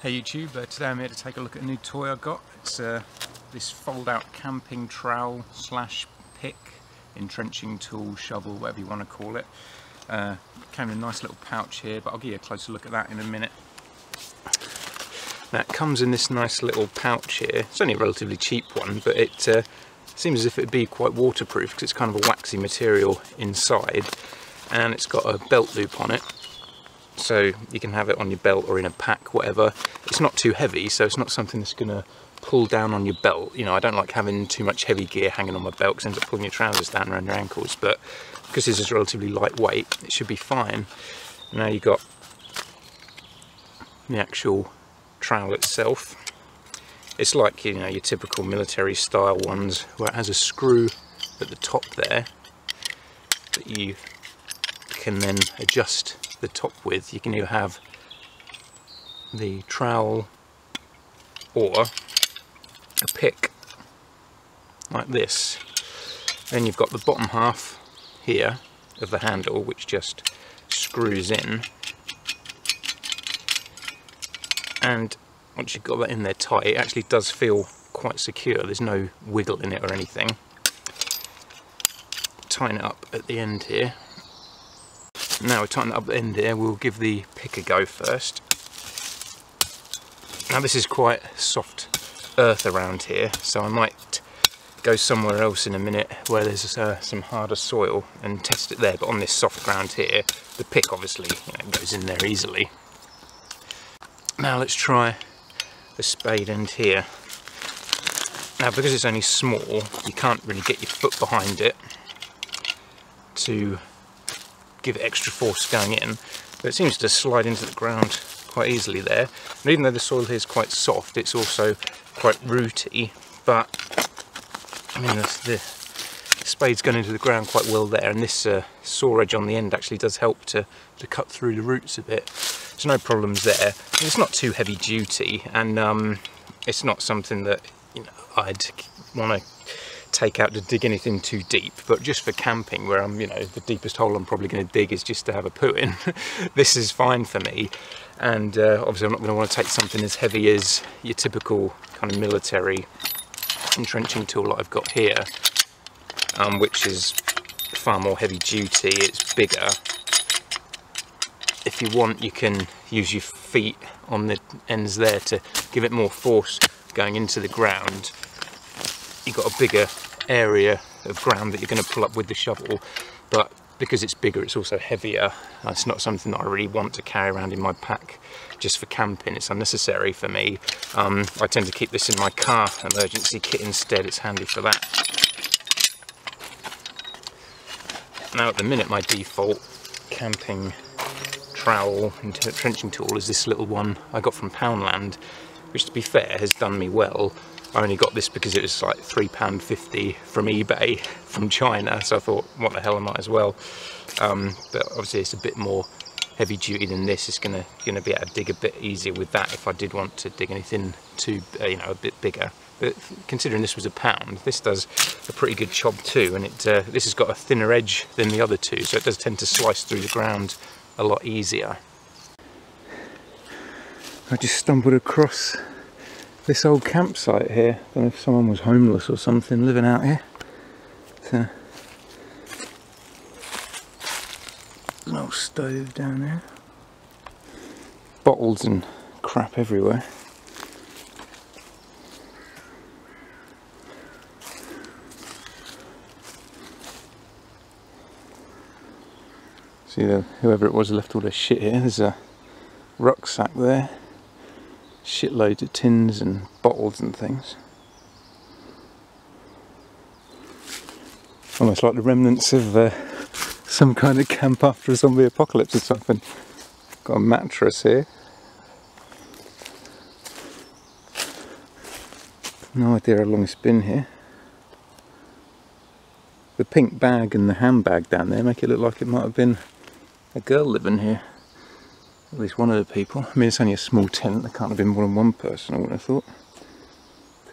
Hey YouTube, today I'm here to take a look at a new toy I got. It's this fold-out camping trowel slash pick, entrenching tool, shovel, whatever you want to call it. Came in a nice little pouch here, but I'll give you a closer look at that in a minute. Now it comes in this nice little pouch here. It's only a relatively cheap one, but it seems as if it would be quite waterproof because it's kind of a waxy material inside, and it's got a belt loop on it. So you can have it on your belt or in a pack, whatever. It's not too heavy, so it's not something that's going to pull down on your belt. You know, I don't like having too much heavy gear hanging on my belt because it ends up pulling your trousers down around your ankles, but because this is relatively lightweight, it should be fine. Now you've got the actual trowel itself. It's like, you know, your typical military style ones where it has a screw at the top there that you can then adjust the top with. You can either have the trowel or a pick like this. Then you've got the bottom half here of the handle which just screws in, and once you've got that in there tight, it actually does feel quite secure. There's no wiggle in it or anything. Tighten it up at the end here. Now we tighten it up at the end here, we'll give the pick a go first. Now this is quite soft earth around here, so I might go somewhere else in a minute where there's some harder soil and test it there, but on this soft ground here, the pick obviously, you know, goes in there easily. Now let's try the spade end here. Now because it's only small, you can't really get your foot behind it to give it extra force going in, but it seems to slide into the ground quite easily there. And even though the soil here is quite soft, it's also quite rooty, but I mean the spade's gone into the ground quite well there, and this saw edge on the end actually does help to cut through the roots a bit. There's no problems there. It's not too heavy duty, and it's not something that, you know, I'd want to take out to dig anything too deep, but just for camping where I'm, you know, the deepest hole I'm probably going to dig is just to have a poo in, this is fine for me. And obviously I'm not going to want to take something as heavy as your typical kind of military entrenching tool that I've got here, which is far more heavy duty. It's bigger. If you want, you can use your feet on the ends there to give it more force going into the ground. You've got a bigger area of ground that you're going to pull up with the shovel, but because it's bigger, it's also heavier. It's not something that I really want to carry around in my pack just for camping. It's unnecessary for me. I tend to keep this in my car emergency kit instead. It's handy for that. Now at the minute, my default camping trowel and entrenching tool is this little one I got from Poundland, which to be fair has done me well. I only got this because it was like £3.50 from eBay from China, so I thought, what the hell, I might as well. But obviously it's a bit more heavy duty than this. It's gonna be able to dig a bit easier with that if I did want to dig anything too, you know, a bit bigger. But considering this was £1, this does a pretty good job too, and this has got a thinner edge than the other two, so it does tend to slice through the ground a lot easier. I just stumbled across this old campsite here. I don't know if someone was homeless or something living out here. So, there's an old stove down there. Bottles and crap everywhere. See, whoever it was left all their shit here. There's a rucksack there. Shitloads of tins and bottles and things. Almost like the remnants of some kind of camp after a zombie apocalypse or something. Got a mattress here. No idea how long it's been here. The pink bag and the handbag down there make it look like it might have been a girl living here. At least one of the people. I mean, it's only a small tent, there can't have been more than one person, I would have thought.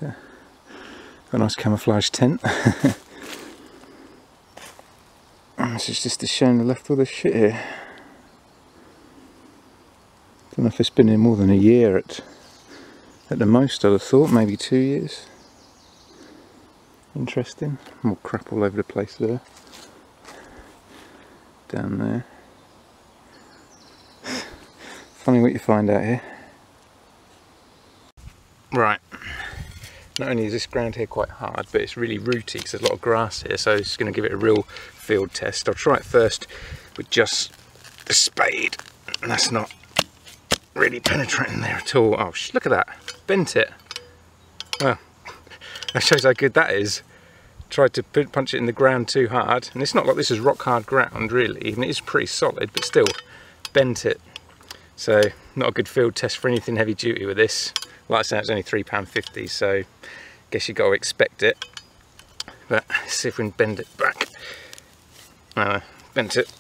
Got a nice camouflage tent. This is just a shame they left all this shit here. Don't know if it's been here more than a year at At the most, I'd have thought maybe 2 years. Interesting. More crap all over the place there. Down there. Funny what you find out here. Right. Not only is this ground here quite hard, but it's really rooty because there's a lot of grass here, so it's going to give it a real field test. I'll try it first with just the spade, and that's not really penetrating there at all. Oh, look at that. Bent it. Well, that shows how good that is. Tried to punch it in the ground too hard, and it's not like this is rock hard ground really, and it is pretty solid, but still bent it. So not a good field test for anything heavy duty with this. Like I said, it's only £3.50, so I guess you got to expect it. But let's see if we can bend it back. Bent it.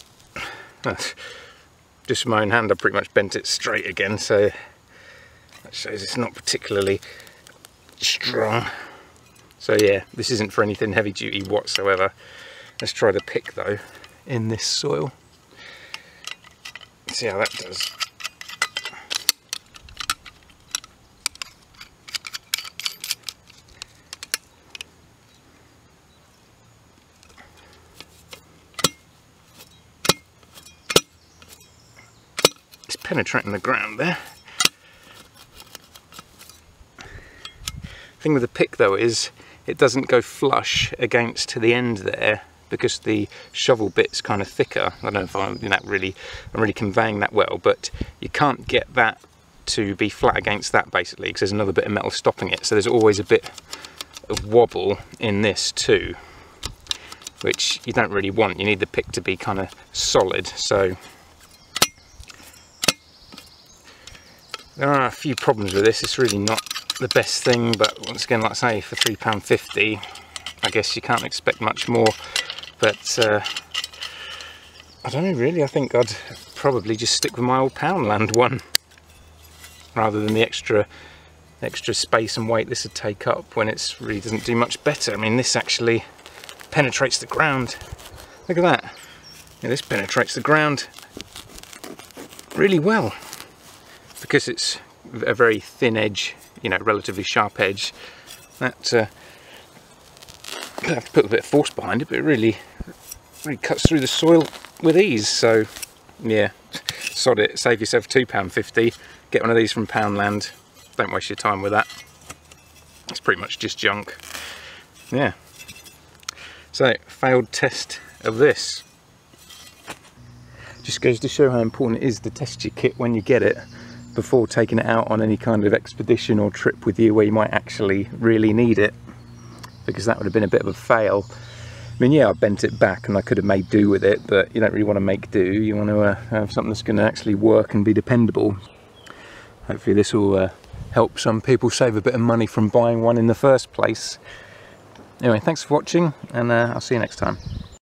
Just with my own hand, I pretty much bent it straight again, so that shows it's not particularly strong. So yeah, this isn't for anything heavy duty whatsoever. Let's try the pick though in this soil. See how that does. It's penetrating the ground there. The thing with the pick though is it doesn't go flush against the end there because the shovel bit's kind of thicker. I don't know if I'm really conveying that well, but you can't get that to be flat against that basically because there's another bit of metal stopping it. So there's always a bit of wobble in this too, which you don't really want. You need the pick to be kind of solid. So there are a few problems with this. It's really not the best thing, but once again, like I say, for £3.50 I guess you can't expect much more. But I don't know really, I think I'd probably just stick with my old Poundland one rather than the extra space and weight this would take up when it really doesn't do much better. I mean, this actually penetrates the ground. Look at that. Yeah, this penetrates the ground really well because it's a very thin edge, you know, relatively sharp edge. That I have to put a bit of force behind it, but it really cuts through the soil with ease. So yeah, sod it, save yourself £2.50, get one of these from Poundland. Don't waste your time with that. It's pretty much just junk. Yeah. So, failed test of this. Just goes to show how important it is to test your kit when you get it before taking it out on any kind of expedition or trip with you where you might actually really need it, because that would have been a bit of a fail. I mean, yeah, I bent it back and I could have made do with it, but you don't really want to make do. You want to have something that's going to actually work and be dependable. Hopefully this will help some people save a bit of money from buying one in the first place. Anyway, thanks for watching, and I'll see you next time.